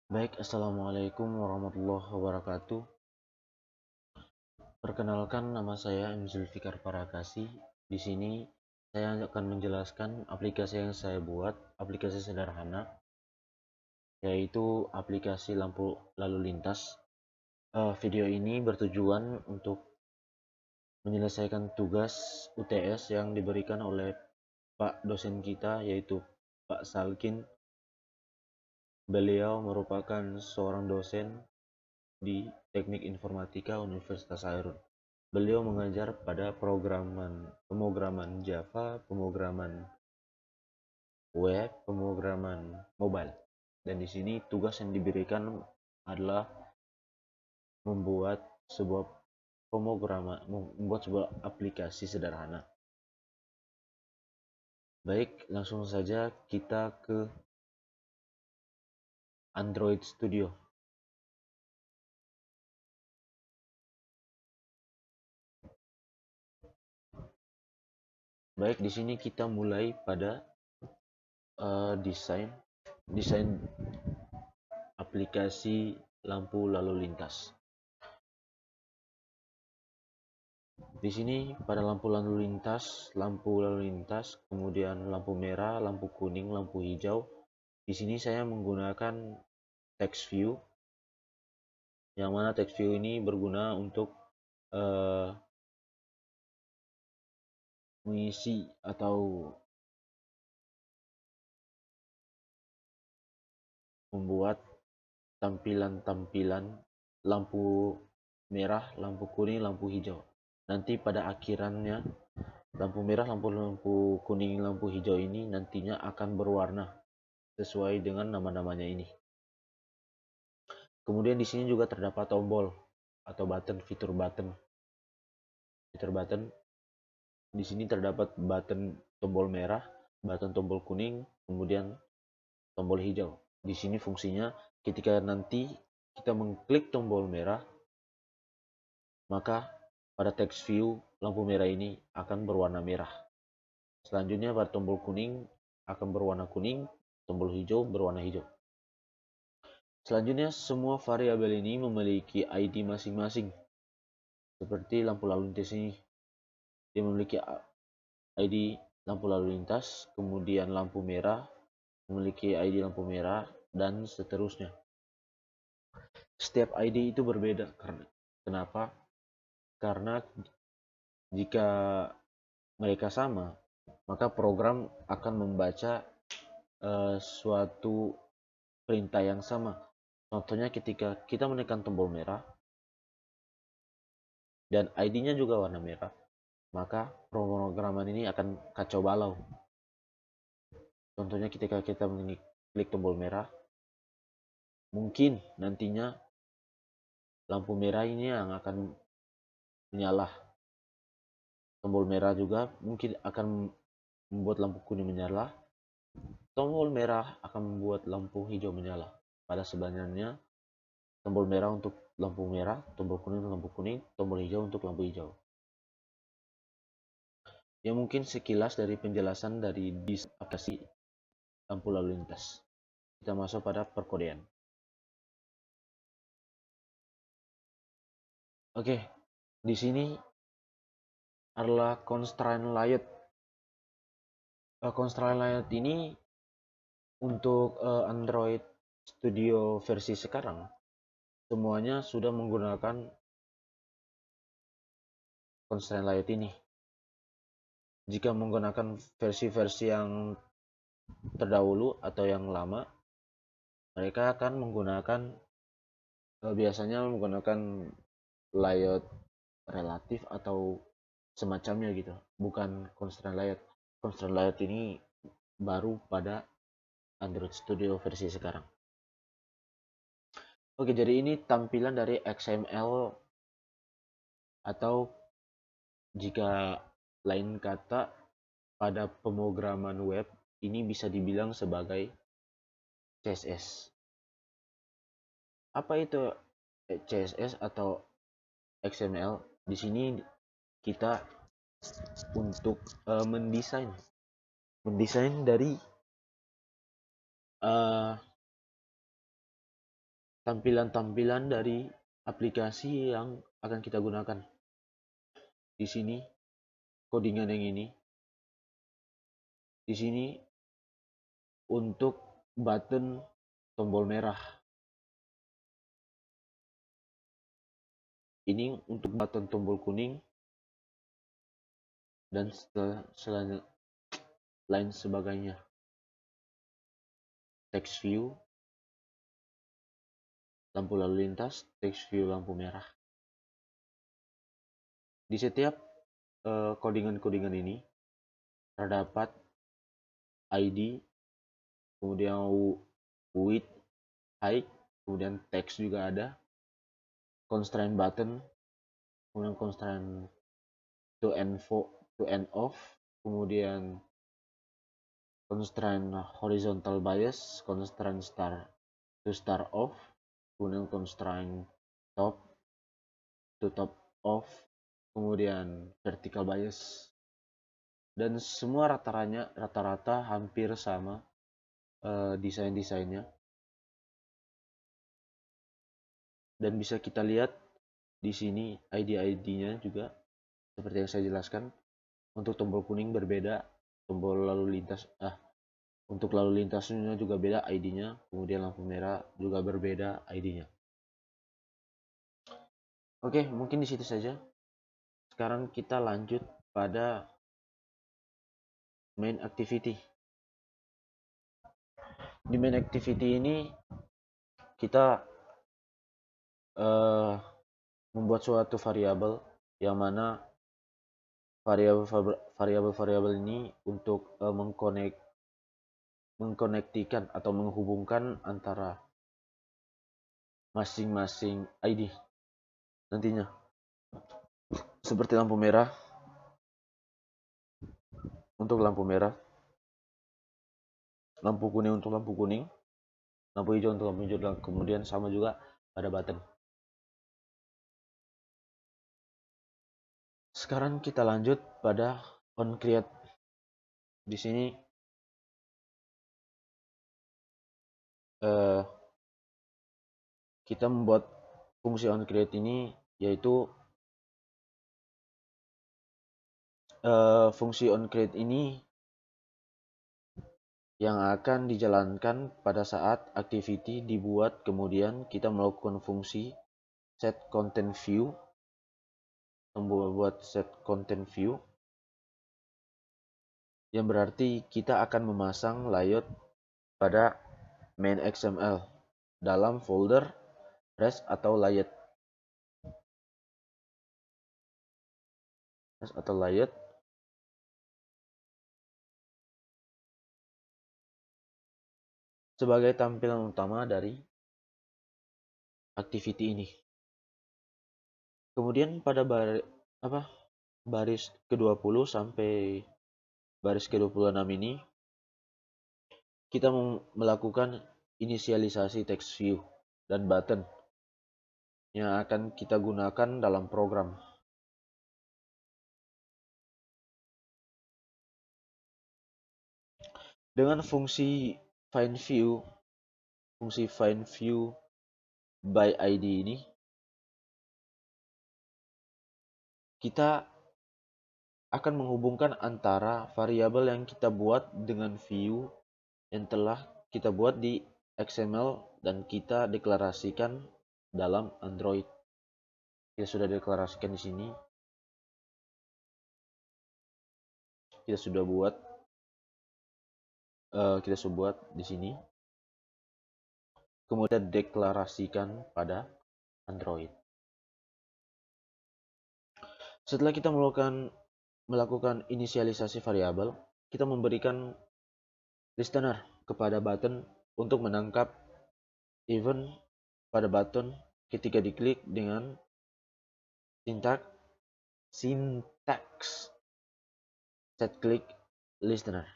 Baik, Assalamualaikum warahmatullahi wabarakatuh. Perkenalkan, nama saya M. Zulfikar Parakasi. Di sini saya akan menjelaskan aplikasi yang saya buat, aplikasi sederhana, yaitu aplikasi lampu lalu lintas. Video ini bertujuan untuk menyelesaikan tugas UTS yang diberikan oleh Pak dosen kita, yaitu Pak Salkin. Beliau merupakan seorang dosen di Teknik Informatika Universitas Airun. Beliau mengajar pada pemrograman Java, pemrograman web, pemrograman mobile. Dan di sini tugas yang diberikan adalah membuat sebuah membuat sebuah aplikasi sederhana. Baik, langsung saja kita ke Android Studio. Baik, di sini kita mulai pada desain aplikasi lampu lalu lintas. Di sini pada lampu lalu lintas, kemudian lampu merah, lampu kuning, lampu hijau. Di sini saya menggunakan text view, yang mana text view ini berguna untuk mengisi atau membuat tampilan-tampilan lampu merah, lampu kuning, lampu hijau. Nanti pada akhirannya lampu merah, lampu kuning, lampu hijau ini nantinya akan berwarna sesuai dengan nama-namanya ini. Kemudian di sini juga terdapat tombol atau button, fitur button. Di sini terdapat button tombol merah, button tombol kuning, kemudian tombol hijau. Di sini fungsinya ketika nanti kita mengklik tombol merah, maka pada text view lampu merah ini akan berwarna merah. Selanjutnya pada tombol kuning akan berwarna kuning, tombol hijau berwarna hijau. Selanjutnya semua variabel ini memiliki ID masing-masing. Seperti lampu lalu lintas ini, dia memiliki ID lampu lalu lintas, kemudian lampu merah memiliki ID lampu merah, dan seterusnya. Setiap ID itu berbeda. Kenapa? Karena jika mereka sama, maka program akan membaca suatu perintah yang sama. Contohnya ketika kita menekan tombol merah dan ID-nya juga warna merah, maka pemrograman ini akan kacau balau. Contohnya ketika kita mengklik tombol merah, mungkin nantinya lampu merah ini yang akan menyala. Tombol merah juga mungkin akan membuat lampu kuning menyala. Tombol merah akan membuat lampu hijau menyala. Pada sebenarnya tombol merah untuk lampu merah, tombol kuning untuk lampu kuning, tombol hijau untuk lampu hijau. Ya mungkin sekilas dari penjelasan dari aplikasi lampu lalu lintas. Kita masuk pada perkodean. Oke, di sini adalah constraint layout. Constraint layout ini untuk Android Studio versi sekarang semuanya sudah menggunakan constraint layout ini. Jika menggunakan versi-versi yang terdahulu atau yang lama, mereka akan menggunakan biasanya menggunakan layout relatif atau semacamnya gitu, bukan constraint layout. Constraint layout ini baru pada Android Studio versi sekarang. Oke, jadi ini tampilan dari XML, atau jika lain kata pada pemrograman web ini bisa dibilang sebagai CSS. Apa itu CSS atau XML? Di sini kita untuk mendesain dari tampilan-tampilan dari aplikasi yang akan kita gunakan. Di sini codingan yang ini. Di sini untuk button tombol merah. Ini untuk button tombol kuning dan lain sebagainya. Text view, lampu lalu lintas, text view lampu merah. Di setiap codingan-codingan ini terdapat ID, kemudian width, height, kemudian text juga ada, constraint button, kemudian constraint to end off, kemudian constraint horizontal bias, constraint to start off, kemudian constraint top to top off, kemudian vertical bias, dan semua rata-rata hampir sama desainnya, dan bisa kita lihat di sini ID-nya juga seperti yang saya jelaskan. Untuk tombol kuning berbeda, tombol lalu lintas untuk lalu lintasnya juga beda ID-nya, kemudian lampu merah juga berbeda ID-nya. Oke, mungkin di situ saja. Sekarang kita lanjut pada main activity. Di main activity ini kita membuat suatu variabel yang mana variabel ini untuk mengkonektikan atau menghubungkan antara masing-masing ID nantinya, seperti lampu merah untuk lampu merah, lampu kuning untuk lampu kuning, lampu hijau untuk lampu hijau, dan kemudian sama juga pada button. Sekarang kita lanjut pada onCreate. Di sini kita membuat fungsi onCreate ini, yaitu fungsi onCreate ini yang akan dijalankan pada saat activity dibuat, kemudian kita melakukan fungsi set content view, membuat set content view, yang berarti kita akan memasang layout pada main XML dalam folder res atau layout. Sebagai tampilan utama dari activity ini. Kemudian pada baris ke-20 sampai baris ke-26 ini kita melakukan inisialisasi text view dan button yang akan kita gunakan dalam program. Dengan fungsi find view by ID ini, kita akan menghubungkan antara variabel yang kita buat dengan view yang telah kita buat di XML dan kita deklarasikan dalam Android. Kita sudah deklarasikan di sini. Kita sudah buat di sini. Kemudian deklarasikan pada Android. Setelah kita melakukan inisialisasi variabel, kita memberikan listener kepada button untuk menangkap event pada button ketika diklik dengan sintaks set click listener.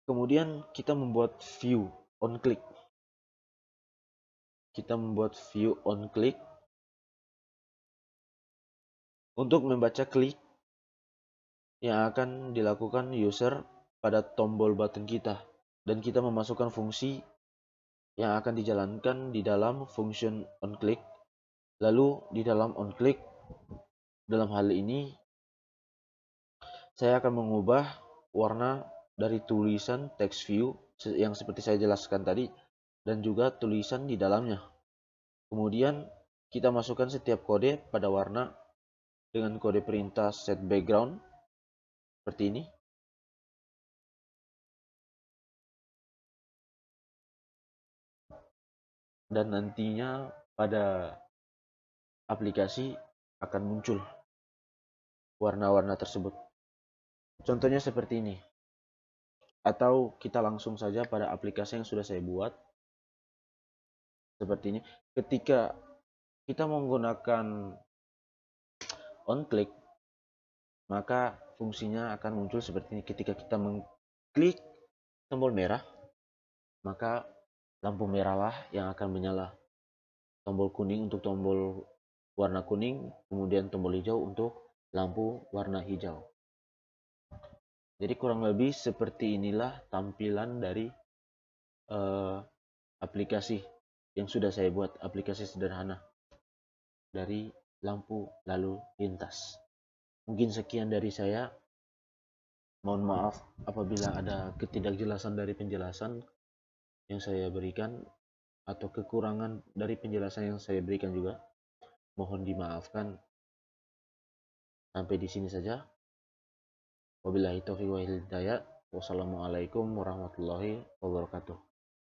Kemudian kita membuat view on click. Untuk membaca klik yang akan dilakukan user pada tombol button kita, dan kita memasukkan fungsi yang akan dijalankan di dalam function onClick. Lalu di dalam onClick, dalam hal ini saya akan mengubah warna dari tulisan text view yang seperti saya jelaskan tadi, dan juga tulisan di dalamnya. Kemudian kita masukkan setiap kode pada warna dengan kode perintah set background seperti ini. Dan nantinya pada aplikasi akan muncul warna-warna tersebut. Contohnya seperti ini. Atau kita langsung saja pada aplikasi yang sudah saya buat. Seperti ini. Ketika kita menggunakan onClick, maka fungsinya akan muncul seperti ini. Ketika kita mengklik tombol merah, maka lampu merahlah yang akan menyala. Tombol kuning untuk tombol warna kuning, kemudian tombol hijau untuk lampu warna hijau. Jadi kurang lebih seperti inilah tampilan dari aplikasi yang sudah saya buat, aplikasi sederhana dari lampu lalu lintas. Mungkin sekian dari saya. Mohon maaf apabila ada ketidakjelasan dari penjelasan yang saya berikan atau kekurangan dari penjelasan yang saya berikan juga. Mohon dimaafkan. Sampai di sini saja. Wabillahi taufiq wal hidayah. Wassalamualaikum warahmatullahi wabarakatuh.